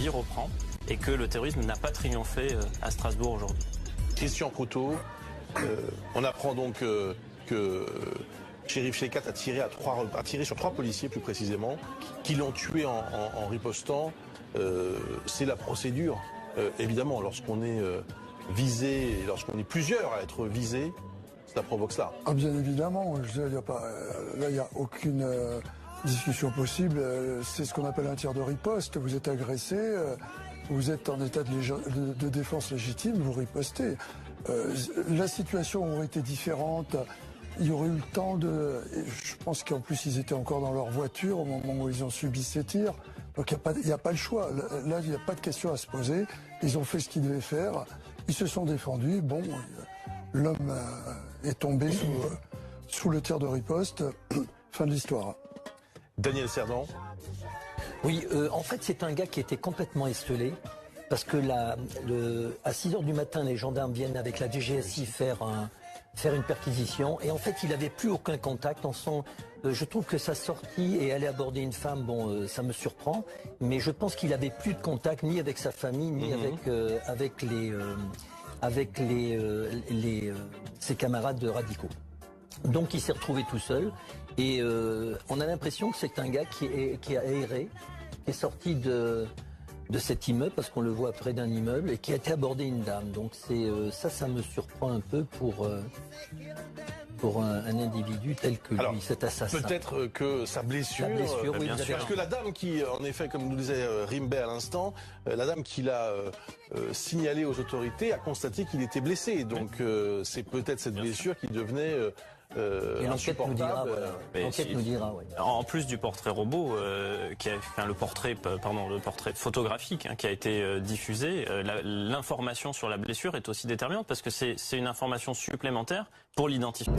vie reprend et que le terrorisme n'a pas triomphé à Strasbourg aujourd'hui. Christian Proutot, on apprend donc que Cherif Chekatt a tiré sur 3 policiers plus précisément, qui l'ont tué en ripostant. C'est la procédure. Évidemment, lorsqu'on est visé, et lorsqu'on est plusieurs à être visés, ça provoque cela. Ah, bien évidemment, là il n'y a aucune discussion possible. C'est ce qu'on appelle un tir de riposte. Vous êtes agressé, vous êtes en état de défense légitime, vous ripostez. La situation aurait été différente. Il y aurait eu le temps de... Je pense qu'en plus ils étaient encore dans leur voiture au moment où ils ont subi ces tirs. Donc il n'y a pas le choix. Là, il n'y a pas de question à se poser. Ils ont fait ce qu'ils devaient faire. Ils se sont défendus. Bon, l'homme est tombé sous le tir de riposte. Fin de l'histoire. Daniel Cerdan. Oui, en fait, c'est un gars qui était complètement estelé. Parce que à 6 h du matin, les gendarmes viennent avec la DGSI faire une perquisition. Et en fait, il n'avait plus aucun contact. Je trouve que sa sortie et aller aborder une femme, bon, ça me surprend. Mais je pense qu'il n'avait plus de contact ni avec sa famille, ni avec ses camarades radicaux. Donc il s'est retrouvé tout seul. Et on a l'impression que c'est un gars qui a erré, qui est sorti de cet immeuble, parce qu'on le voit près d'un immeuble, et qui a été abordé une dame. Donc ça me surprend un peu pour un individu tel que lui, cet assassin. Peut-être que sa blessure, oui, bien sûr. Parce que la dame qui, en effet, comme nous disait Rimbaud à l'instant, la dame qui l'a signalé aux autorités a constaté qu'il était blessé. Donc c'est peut-être cette blessure qui devenait... et l'enquête nous dira, voilà. L'enquête nous dira, ouais. En plus du portrait robot, le portrait photographique qui a été diffusé, l'information sur la blessure est aussi déterminante parce que c'est une information supplémentaire pour l'identifier.